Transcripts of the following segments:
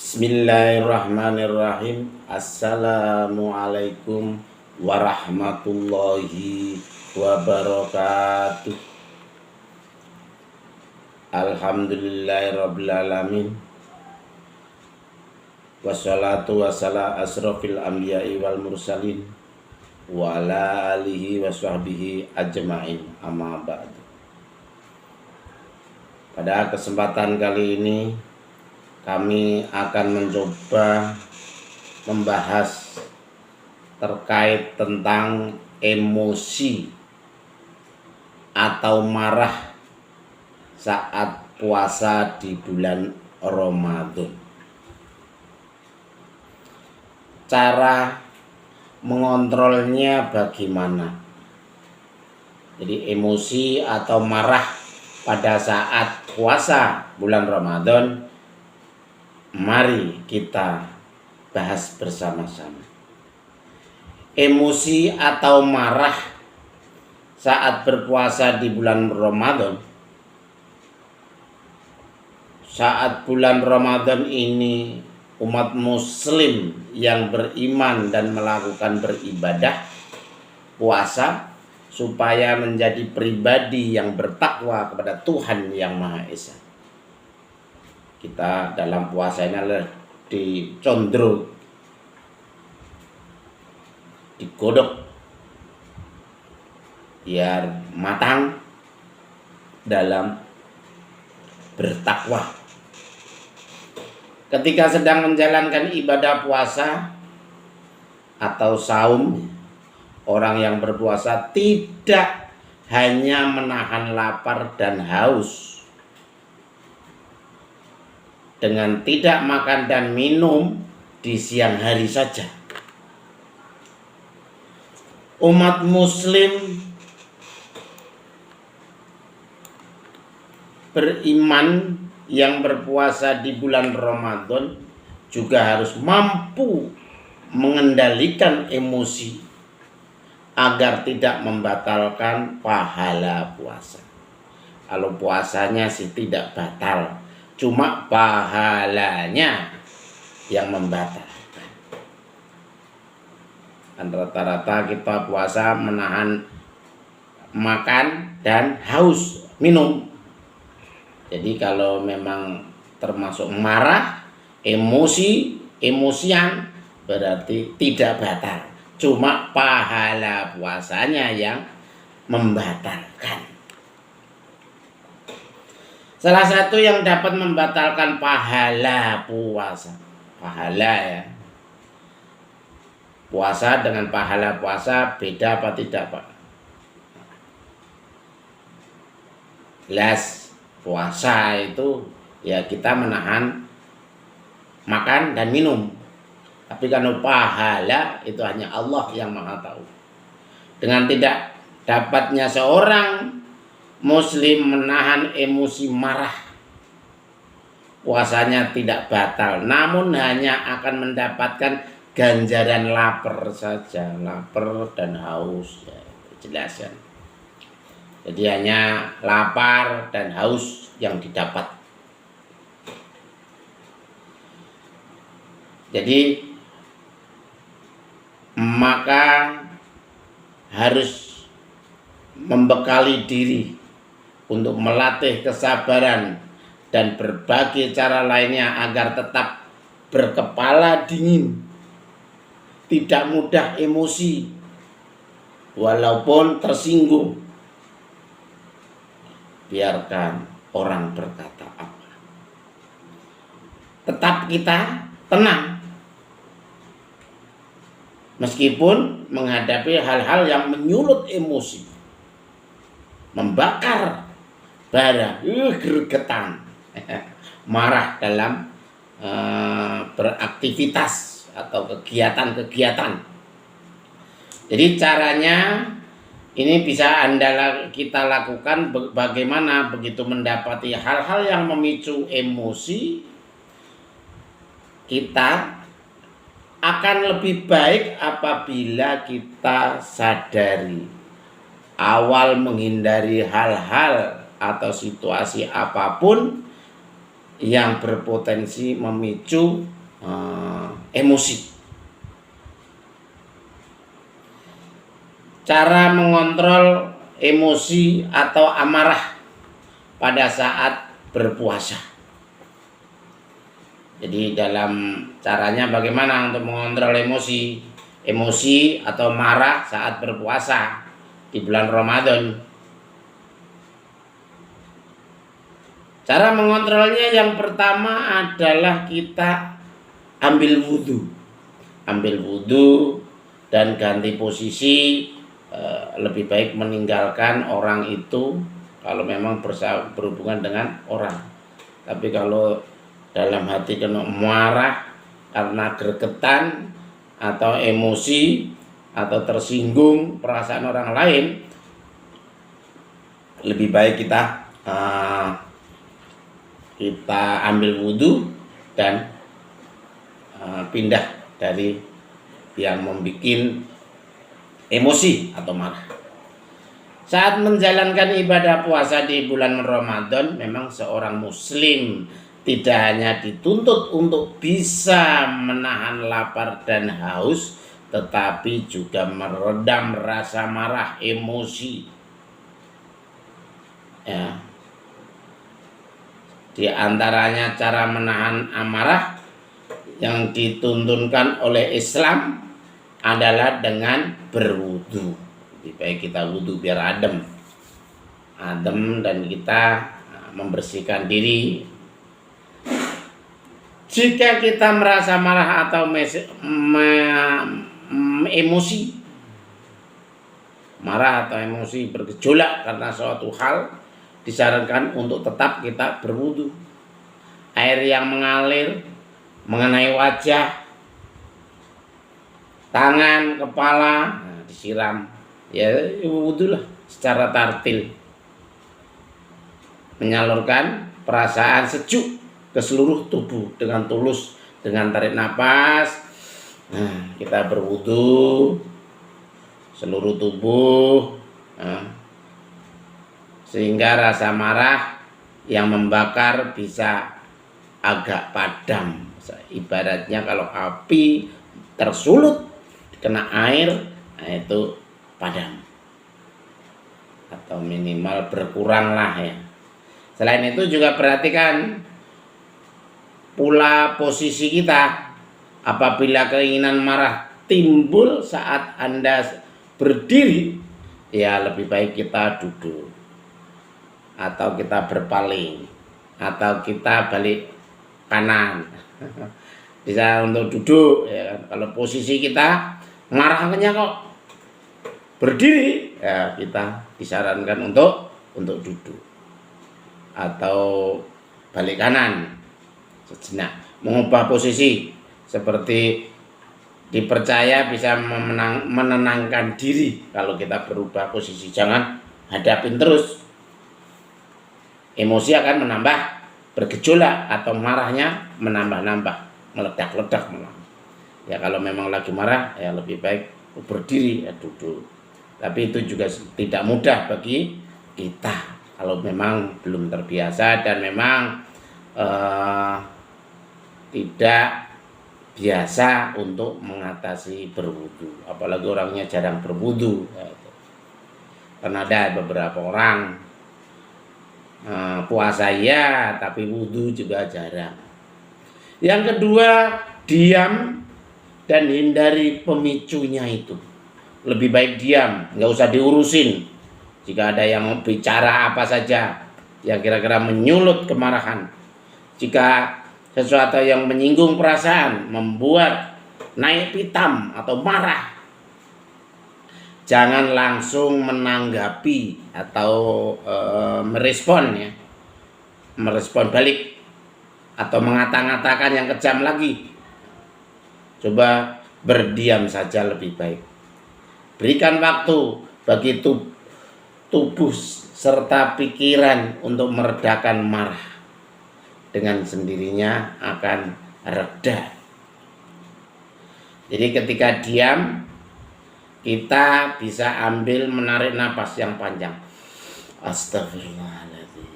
Bismillahirrahmanirrahim. Assalamualaikum warahmatullahi wabarakatuh. Alhamdulillahirrabbilalamin. Wassalatu wassalamu asrofil anbiya'i wal mursalin wa ala alihi wa sahbihi ajma'in, amma ba'du. Pada kesempatan kali ini kami akan mencoba membahas terkait tentang emosi atau marah saat puasa di bulan Ramadan. Cara mengontrolnya bagaimana? Jadi emosi atau marah pada saat puasa bulan Ramadan, mari kita bahas bersama-sama. Emosi atau marah saat berpuasa di bulan Ramadan. Saat bulan Ramadan ini umat muslim yang beriman dan melakukan beribadah puasa supaya menjadi pribadi yang bertakwa kepada Tuhan Yang Maha Esa. Kita dalam puasa ini adalah dicondro, digodok biar matang dalam bertakwa. Ketika sedang menjalankan ibadah puasa atau saum, orang yang berpuasa tidak hanya menahan lapar dan haus dengan tidak makan dan minum di siang hari saja. Umat muslim beriman yang berpuasa di bulan Ramadan juga harus mampu mengendalikan emosi agar tidak membatalkan pahala puasa. Kalau puasanya sih tidak batal, cuma pahalanya yang membatalkan. Dan rata-rata kita puasa menahan makan dan haus minum. Jadi kalau memang termasuk marah, emosian berarti tidak batal, cuma pahala puasanya yang membatalkan. Salah satu yang dapat membatalkan pahala puasa, pahala ya. Puasa dengan pahala puasa beda apa tidak, Pak? Jelas, puasa itu ya kita menahan makan dan minum. Tapi kalau pahala itu hanya Allah yang Maha tahu. Dengan tidak dapatnya seorang muslim menahan emosi marah, puasanya tidak batal, namun hanya akan mendapatkan ganjaran lapar saja, lapar dan haus ya, jelas kan. Jadi hanya lapar dan haus yang didapat. Jadi maka harus membekali diri untuk melatih kesabaran dan berbagai cara lainnya agar tetap berkepala dingin, tidak mudah emosi walaupun tersinggung. Biarkan orang berkata apa, tetap kita tenang meskipun menghadapi hal-hal yang menyulut emosi, membakar bara, gregetan, marah dalam beraktivitas atau kegiatan-kegiatan. Jadi caranya ini bisa kita lakukan bagaimana begitu mendapati hal-hal yang memicu emosi, kita akan lebih baik apabila kita sadari awal menghindari hal-hal atau situasi apapun yang berpotensi memicu emosi. Cara mengontrol emosi atau amarah pada saat berpuasa. Jadi dalam caranya bagaimana untuk mengontrol emosi atau marah saat berpuasa di bulan Ramadan. Cara mengontrolnya yang pertama adalah kita ambil wudhu dan ganti posisi. Lebih baik meninggalkan orang itu kalau memang berhubungan dengan orang. Tapi kalau dalam hati kena marah karena gregetan atau emosi atau tersinggung perasaan orang lain, lebih baik kita ambil wudhu dan pindah dari yang membuat emosi atau marah. Saat menjalankan ibadah puasa di bulan Ramadan, memang seorang muslim tidak hanya dituntut untuk bisa menahan lapar dan haus, tetapi juga meredam rasa marah, emosi. Ya. Di antaranya cara menahan amarah yang dituntunkan oleh Islam adalah dengan berwudu. Lebih baik kita wudu biar adem dan kita membersihkan diri. Jika kita merasa marah atau emosi bergejolak karena suatu hal, disarankan untuk tetap kita berwudu. Air yang mengalir mengenai wajah, tangan, kepala, disiram. Ya wudulah secara tartil. Menyalurkan perasaan sejuk ke seluruh tubuh dengan tulus, dengan tarik nafas. Kita berwudu seluruh tubuh, sehingga rasa marah yang membakar bisa agak padam. Ibaratnya kalau api tersulut kena air, itu padam atau minimal berkurang lah ya. Selain itu juga perhatikan pula posisi kita. Apabila keinginan marah timbul saat Anda berdiri, ya lebih baik kita duduk atau kita berpaling atau kita balik kanan. Bisa untuk duduk ya kan. Kalau posisi kita marahnya kok berdiri, ya kita disarankan untuk duduk atau balik kanan sejenak, mengubah posisi seperti dipercaya bisa menenangkan diri. Kalau kita berubah posisi, jangan hadapin terus, emosi akan menambah bergejolak atau marahnya menambah-nambah, meledak-ledak malah. Ya kalau memang lagi marah, ya lebih baik berdiri, ya duduk. Tapi itu juga tidak mudah bagi kita kalau memang belum terbiasa dan memang tidak biasa untuk mengatasi berwudu. Apalagi orangnya jarang berwudu. Karena ada beberapa orang puasa ya, tapi wudu juga jarang. Yang kedua, diam dan hindari pemicunya itu. Lebih baik diam, nggak usah diurusin. Jika ada yang bicara apa saja yang kira-kira menyulut kemarahan, jika sesuatu yang menyinggung perasaan, membuat naik pitam atau marah, jangan langsung menanggapi atau merespon balik atau mengata-ngatakan yang kejam lagi. Coba berdiam saja lebih baik. Berikan waktu bagi tubuh serta pikiran untuk meredakan marah. Dengan sendirinya akan reda. Jadi ketika diam, kita bisa ambil menarik napas yang panjang. Astagfirullahaladzim.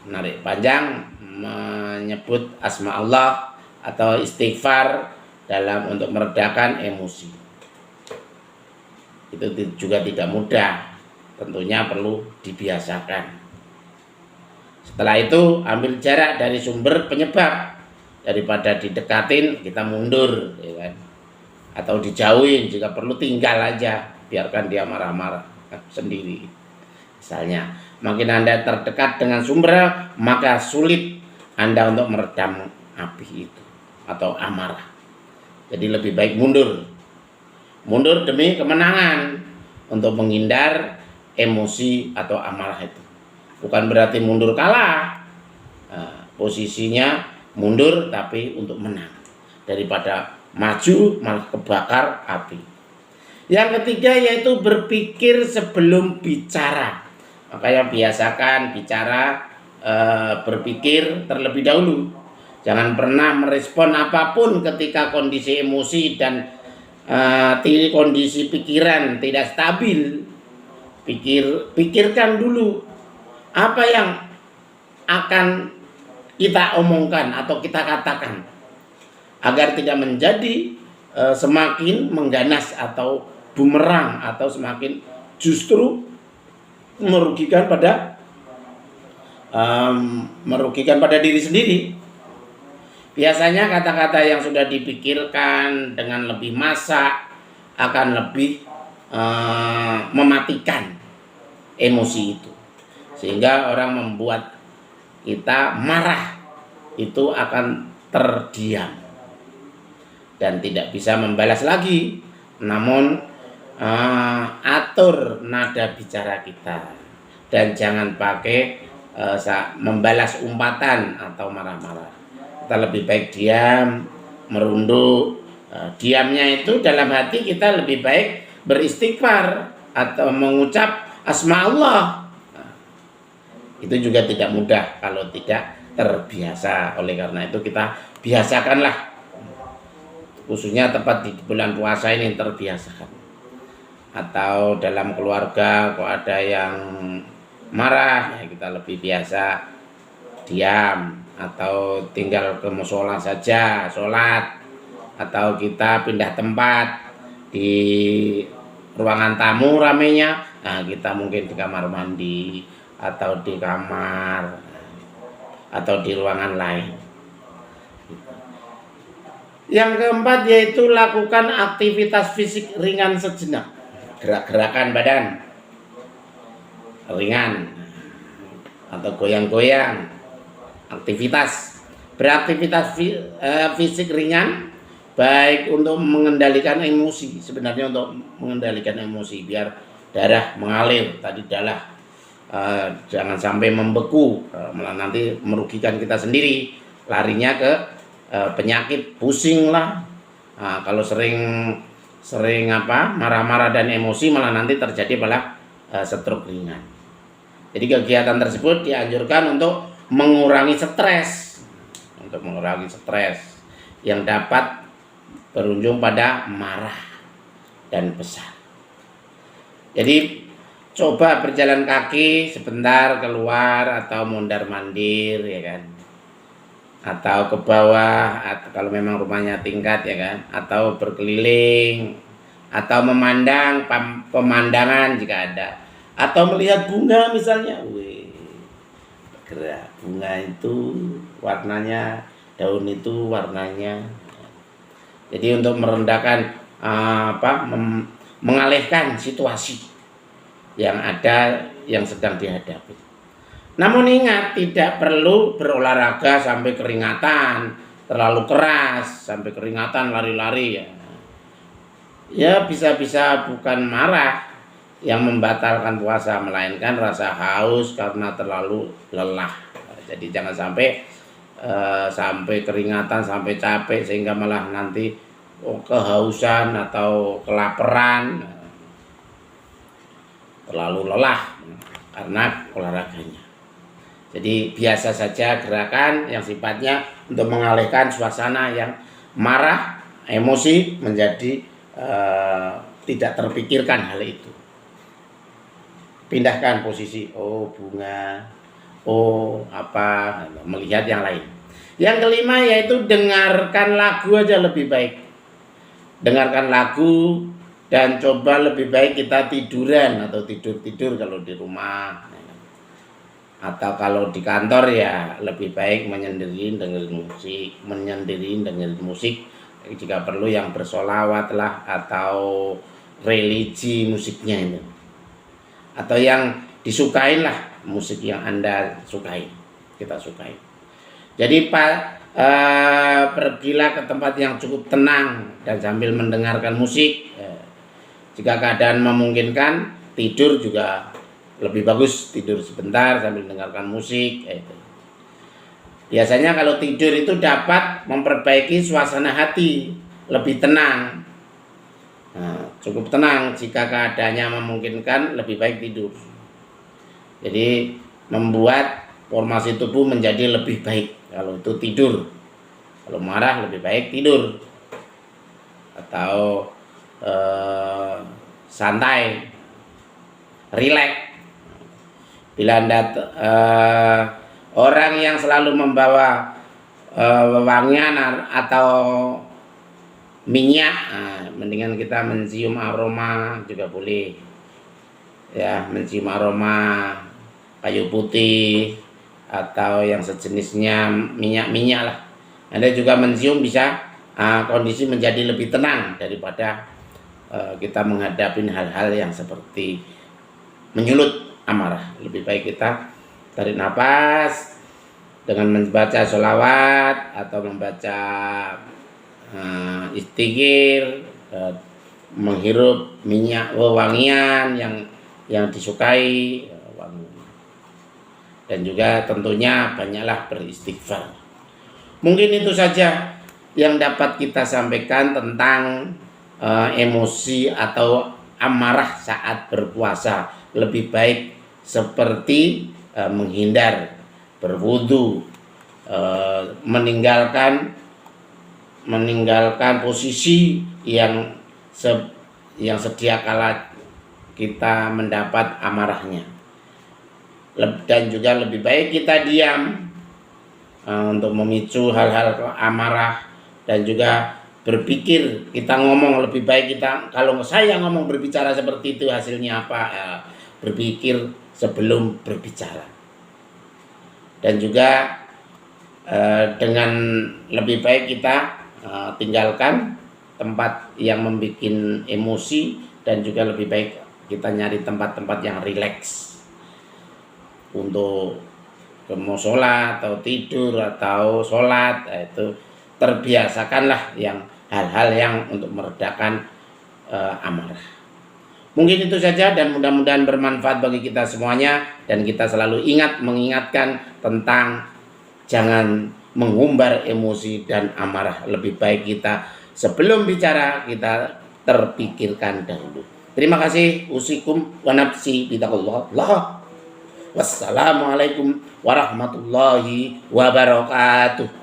Menarik panjang, menyebut asma Allah atau istighfar dalam untuk meredakan emosi. Itu juga tidak mudah, tentunya perlu dibiasakan. Setelah itu ambil jarak dari sumber penyebab, daripada didekatin kita mundur, ya kan? Atau dijauhin, jika perlu tinggal aja, biarkan dia marah-marah sendiri. Misalnya, makin Anda terdekat dengan sumber, maka sulit Anda untuk meredam api itu atau amarah. Jadi lebih baik mundur. Mundur demi kemenangan, untuk menghindar emosi atau amarah itu. Bukan berarti mundur kalah. Posisinya mundur tapi untuk menang, daripada maju malah kebakar api. Yang ketiga yaitu berpikir sebelum bicara. Makanya biasakan bicara, berpikir terlebih dahulu. Jangan pernah merespon apapun ketika kondisi emosi dan kondisi pikiran tidak stabil. Pikirkan dulu apa yang akan kita omongkan atau kita katakan, agar tidak menjadi semakin mengganas atau bumerang, atau semakin justru merugikan pada diri sendiri. Biasanya kata-kata yang sudah dipikirkan dengan lebih masak akan lebih mematikan emosi itu, sehingga orang membuat kita marah itu akan terdiam dan tidak bisa membalas lagi. Namun atur nada bicara kita, dan jangan pakai membalas umpatan atau marah-marah. Kita lebih baik diam, merunduk. Diamnya itu dalam hati kita lebih baik beristighfar atau mengucap asma Allah. Itu juga tidak mudah kalau tidak terbiasa. Oleh karena itu kita biasakanlah, khususnya tepat di bulan puasa ini, terbiasakan. Atau dalam keluarga kok ada yang marah, ya kita lebih biasa diam, atau tinggal ke musola saja sholat, atau kita pindah tempat di ruangan tamu ramenya, nah kita mungkin di kamar mandi atau di kamar atau di ruangan lain. Yang keempat yaitu lakukan aktivitas fisik ringan sejenak, gerak-gerakan badan ringan atau goyang-goyang. Beraktivitas fisik ringan baik untuk mengendalikan emosi. Sebenarnya untuk mengendalikan emosi biar darah mengalir, tadi darah jangan sampai membeku, malah nanti merugikan kita sendiri, larinya ke penyakit pusing lah. Kalau sering marah-marah dan emosi, malah nanti terjadi malah stroke ringan. Jadi kegiatan tersebut dianjurkan untuk mengurangi stres, yang dapat berujung pada marah dan besar. Jadi coba berjalan kaki sebentar keluar, atau mondar-mandir, ya kan, atau ke bawah, atau kalau memang rumahnya tingkat, ya kan, atau berkeliling, atau memandang pemandangan jika ada, atau melihat bunga misalnya. Gerak bunga itu warnanya, daun itu warnanya. Jadi untuk merendahkan mengalihkan situasi yang ada, yang sedang dihadapi. Namun ingat, tidak perlu berolahraga sampai keringatan, terlalu keras sampai keringatan lari-lari ya. Ya bisa-bisa bukan marah yang membatalkan puasa, melainkan rasa haus karena terlalu lelah. Jadi jangan sampai keringatan, sampai capek, sehingga malah nanti kehausan atau kelaparan, terlalu lelah karena olahraganya. Jadi biasa saja gerakan yang sifatnya untuk mengalihkan suasana yang marah, emosi menjadi tidak terpikirkan hal itu. Pindahkan posisi, bunga, apa, melihat yang lain. Yang kelima yaitu dengarkan lagu aja lebih baik. Dengarkan lagu dan coba lebih baik kita tiduran atau tidur-tidur kalau di rumah. Atau kalau di kantor ya lebih baik menyendiri dengerin musik, jika perlu yang bersolawat lah atau religi musiknya itu. Atau yang disukain lah musik yang Anda sukai, kita sukai. Jadi pergilah ke tempat yang cukup tenang dan sambil mendengarkan musik. Jika keadaan memungkinkan, tidur juga lebih bagus, tidur sebentar sambil mendengarkan musik. Biasanya kalau tidur itu dapat memperbaiki suasana hati, lebih tenang. Nah, cukup tenang, jika keadaannya memungkinkan lebih baik tidur. Jadi membuat formasi tubuh menjadi lebih baik kalau itu tidur. Kalau marah lebih baik tidur atau santai, rileks. Bila Anda orang yang selalu membawa wewangian atau minyak, mendingan kita mencium aroma juga boleh ya, mencium aroma kayu putih atau yang sejenisnya, minyak-minyak lah. Anda juga mencium bisa kondisi menjadi lebih tenang daripada kita menghadapi hal-hal yang seperti menyulut amarah. Lebih baik kita tarik nafas dengan membaca sholawat atau membaca istighfar, menghirup minyak wewangian yang disukai, dan juga tentunya banyaklah beristighfar. Mungkin itu saja yang dapat kita sampaikan tentang emosi atau amarah saat berpuasa. Lebih baik seperti menghindar, berwudu, meninggalkan posisi yang sedia kala kita mendapat amarahnya. Dan juga lebih baik kita diam untuk memicu hal-hal amarah, dan juga berpikir, kita ngomong lebih baik kita, kalau saya ngomong berbicara seperti itu hasilnya apa, berpikir sebelum berbicara. Dan juga dengan lebih baik kita tinggalkan tempat yang membuat emosi, dan juga lebih baik kita nyari tempat-tempat yang rileks untuk mau sholat atau tidur atau sholat. Itu terbiasakanlah yang hal-hal yang untuk meredakan amarah. Mungkin itu saja, dan mudah-mudahan bermanfaat bagi kita semuanya, dan kita selalu mengingatkan tentang jangan mengumbar emosi dan amarah. Lebih baik kita sebelum bicara kita terpikirkan dahulu. Terima kasih. Usikum wa nafsi bitaqullah. Wassalamualaikum warahmatullahi wabarakatuh.